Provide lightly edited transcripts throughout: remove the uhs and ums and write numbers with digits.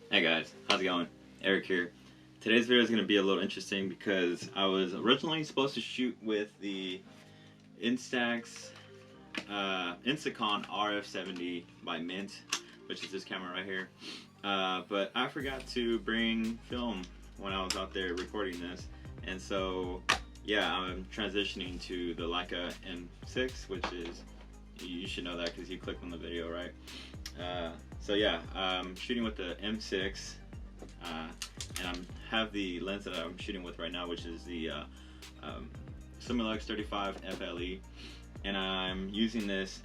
Hey guys, how's it going? Eric here. Today's video is going to be a little interesting because I was originally supposed to shoot with the Instax Instacon RF70 by Mint, which is this camera right here. But I forgot to bring film when I was out there recording this, and so yeah, I'm transitioning to the Leica M6, which is, you should know that because you clicked on the video, right? So yeah, I'm shooting with the M6, and I have the lens that I'm shooting with right now, which is the Summilux 35 FLE, and I'm using this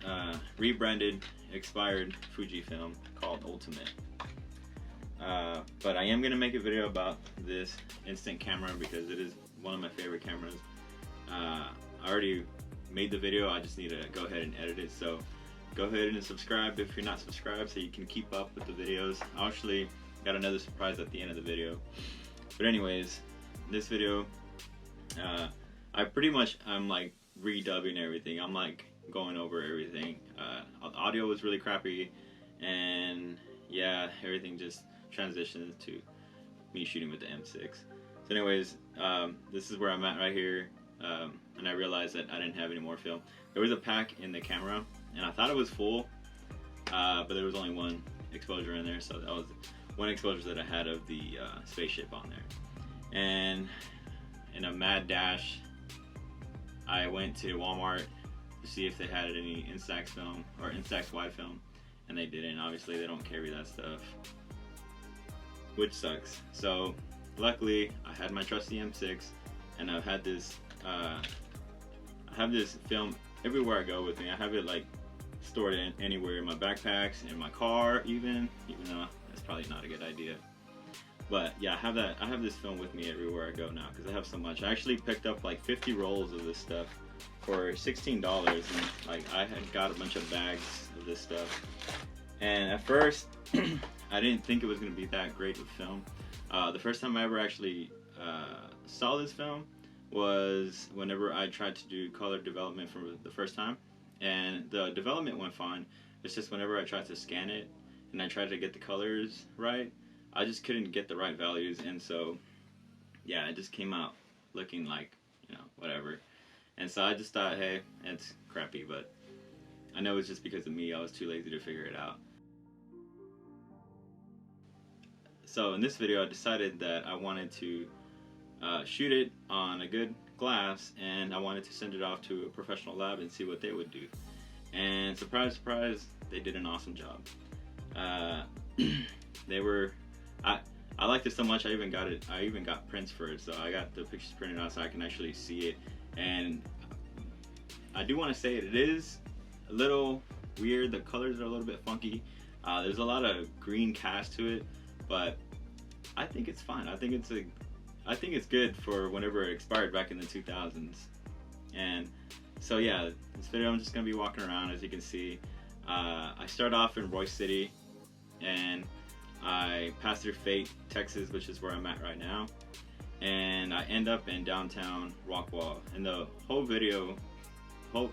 rebranded, expired Fujifilm called Ultimate. But I am going to make a video about this instant camera because it is one of my favorite cameras. I already made the video, I just need to go ahead and edit it, so go ahead and subscribe if you're not subscribed so you can keep up with the videos. I actually got another surprise at the end of the video. But anyways, this video, I'm like redubbing everything. I'm like going over everything. Audio was really crappy, and yeah, everything just transitions to me shooting with the M6. So anyways, this is where I'm at right here, and I realized that I didn't have any more film. There was a pack in the camera, and I thought it was full, but there was only one exposure in there, so that was one exposure that I had of the spaceship on there. And in a mad dash, I went to Walmart to see if they had any Instax film or Instax wide film, and they didn't. Obviously, they don't carry that stuff, which sucks. So luckily, I had my trusty M6, and I've had this. I have this film everywhere I go with me. I have it like stored in anywhere, in my backpacks, in my car, even though that's probably not a good idea. But yeah, I have this film with me everywhere I go now because I have so much. I actually picked up like 50 rolls of this stuff for $16, and like I had got a bunch of bags of this stuff. And at first, I didn't think it was going to be that great of film. The first time I ever actually saw this film was whenever I tried to do color development for the first time, and the development went fine. It's just whenever I tried to scan it and I tried to get the colors right, I just couldn't get the right values, and so yeah, it just came out looking like, you know, whatever. And so I just thought, hey, it's crappy, but I know it's just because of me. I was too lazy to figure it out. So in this video, I decided that I wanted to shoot it on a good glass, and I wanted to send it off to a professional lab and see what they would do. And surprise, surprise, they did an awesome job. I liked it so much, I even got prints for it, so I got the pictures printed out so I can actually see it. And I do want to say it is a little weird. The colors are a little bit funky. There's a lot of green cast to it, but I think it's fine. I think it's good for whenever it expired back in the 2000s. And so yeah, this video I'm just gonna be walking around. As you can see, I start off in Royce City, and I pass through Fate, Texas, which is where I'm at right now, and I end up in downtown Rockwall. And the whole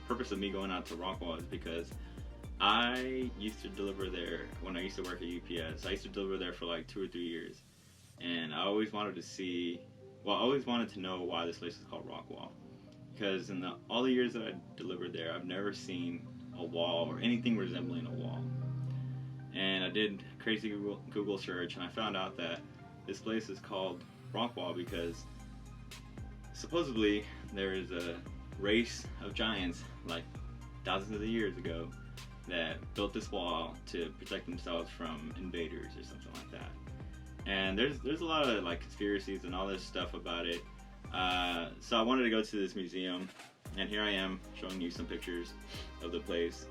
purpose of me going out to Rockwall is because I used to deliver there when I used to work at UPS. I used to deliver there for like 2 or 3 years, and I always wanted to know why this place is called Rockwall, because in all the years that I delivered there, I've never seen a wall or anything resembling a wall. And I did a crazy Google search, and I found out that this place is called Rockwall because supposedly there is a race of giants like thousands of years ago that built this wall to protect themselves from invaders or something like that. And there's a lot of like conspiracies and all this stuff about it. So I wanted to go to this museum, and here I am showing you some pictures of the place.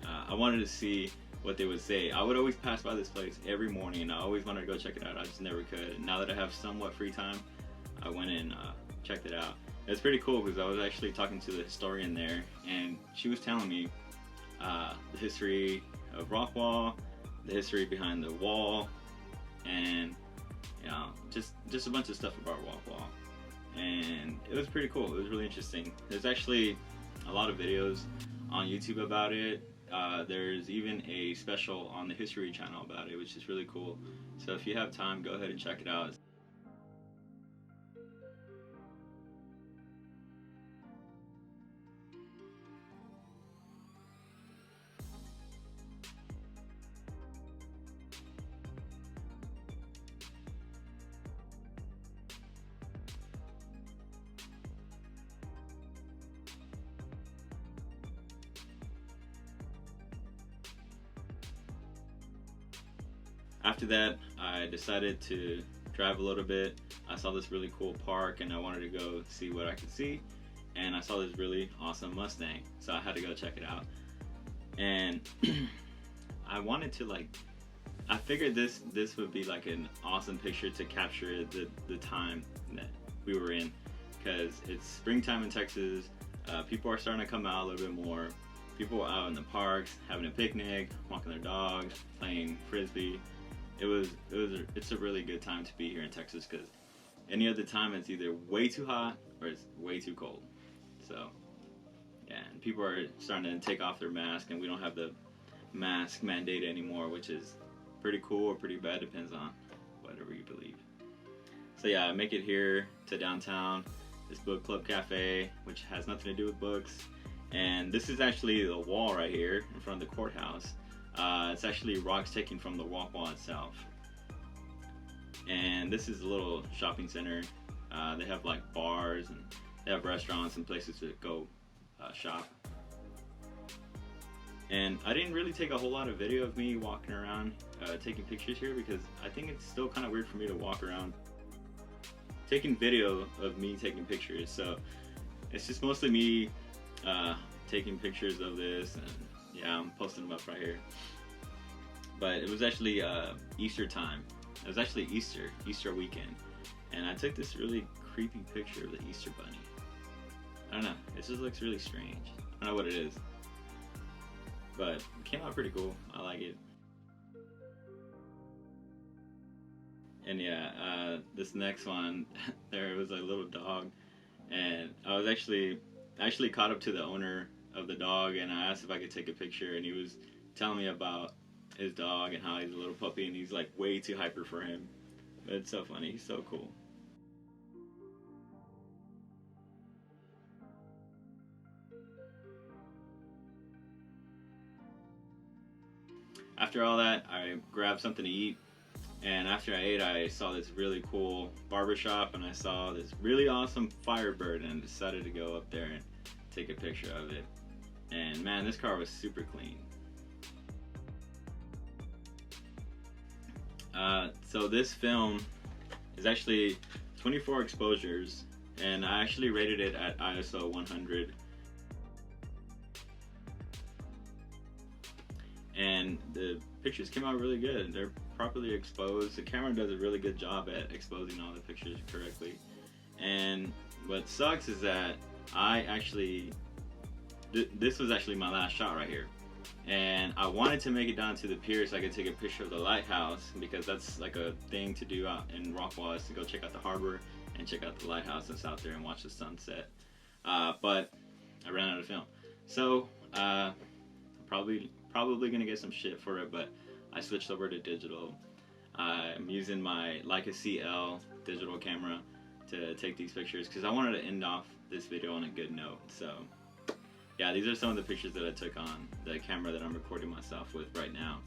I wanted to see what they would say. I would always pass by this place every morning, and I always wanted to go check it out. I just never could. And now that I have somewhat free time, I went and checked it out. It's pretty cool because I was actually talking to the historian there, and she was telling me the history of Rockwall, the history behind the wall, and you know, just a bunch of stuff about Rockwall. And it was pretty cool. It was really interesting. There's actually a lot of videos on YouTube about it. There's even a special on the History Channel about it, which is really cool. So if you have time, go ahead and check it out. After that, I decided to drive a little bit. I saw this really cool park and I wanted to go see what I could see. And I saw this really awesome Mustang, so I had to go check it out. And I wanted to I figured this would be like an awesome picture to capture the time that we were in, because it's springtime in Texas. People are starting to come out a little bit more. People are out in the parks having a picnic, walking their dogs, playing frisbee. It's a really good time to be here in Texas, because any other time it's either way too hot or it's way too cold. So yeah, and people are starting to take off their mask, and we don't have the mask mandate anymore, which is pretty cool or pretty bad, depends on whatever you believe. So yeah, I make it here to downtown, this book club cafe, which has nothing to do with books. And this is actually the wall right here in front of the courthouse. It's actually rocks taken from the Rockwall itself. And this is a little shopping center. They have like bars and they have restaurants and places to go shop. And I didn't really take a whole lot of video of me walking around taking pictures here, because I think it's still kind of weird for me to walk around taking video of me taking pictures. So it's just mostly me taking pictures of this, and yeah, I'm posting them up right here. But it was actually Easter time. It was actually Easter weekend, and I took this really creepy picture of the Easter bunny. I don't know, it just looks really strange. I don't know what it is, but it came out pretty cool. I like it. And yeah, this next one, there was a little dog, and I was actually caught up to the owner of the dog, and I asked if I could take a picture, and he was telling me about his dog and how he's a little puppy and he's like way too hyper for him. But it's so funny, he's so cool. After all that, I grabbed something to eat, and after I ate, I saw this really cool barbershop, and I saw this really awesome Firebird, and decided to go up there and take a picture of it. And man, this car was super clean. So this film is actually 24 exposures, and I actually rated it at ISO 100. And the pictures came out really good. They're properly exposed. The camera does a really good job at exposing all the pictures correctly. And what sucks is that I actually, this was actually my last shot right here. And I wanted to make it down to the pier so I could take a picture of the lighthouse, because that's like a thing to do out in Rockwall, is to go check out the harbor and check out the lighthouse that's out there and watch the sunset. But I ran out of film. So probably gonna get some shit for it, but I switched over to digital. I'm using my Leica CL digital camera to take these pictures, because I wanted to end off this video on a good note. So yeah, these are some of the pictures that I took on the camera that I'm recording myself with right now.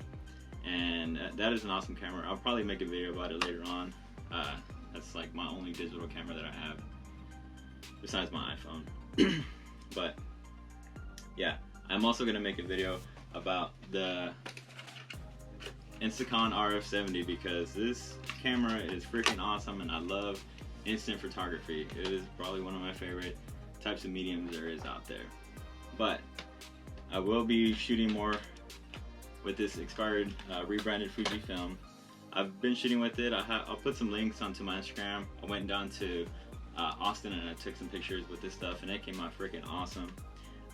And that is an awesome camera. I'll probably make a video about it later on. That's like my only digital camera that I have, besides my iPhone. But yeah, I'm also gonna make a video about the Instacon RF70, because this camera is freaking awesome, and I love instant photography. It is probably one of my favorite types of mediums there is out there. But I will be shooting more with this expired rebranded Fujifilm. I've been shooting with it. I'll put some links onto my Instagram. I went down to Austin and I took some pictures with this stuff, and it came out freaking awesome.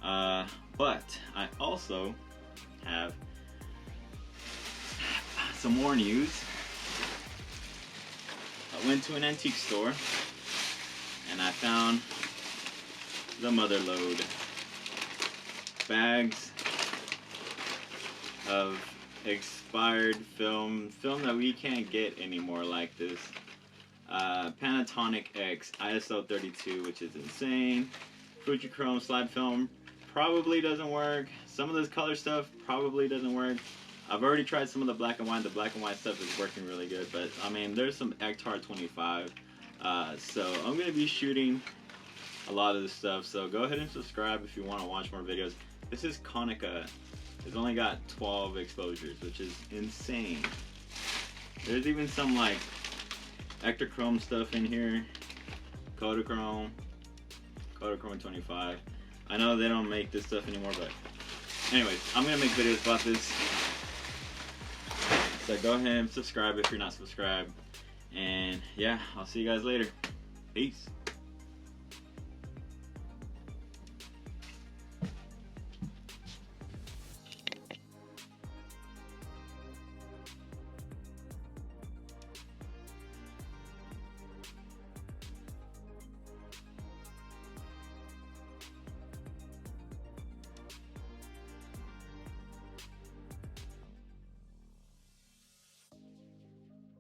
But I also have some more news. I went to an antique store and I found the mother lode bags of expired film that we can't get anymore like this. Panasonic X ISO 32, which is insane. Fujifilm slide film probably doesn't work. Some of this color stuff probably doesn't work. I've already tried some of the black and white. The black and white stuff is working really good, but I mean, there's some Ektar 25. So I'm gonna be shooting a lot of this stuff. So go ahead and subscribe if you want to watch more videos. This is Konica. It's only got 12 exposures, which is insane. There's even some like Ektachrome stuff in here. Kodachrome 25. I know they don't make this stuff anymore, but anyways, I'm gonna make videos about this. So go ahead and subscribe if you're not subscribed. And yeah, I'll see you guys later. Peace.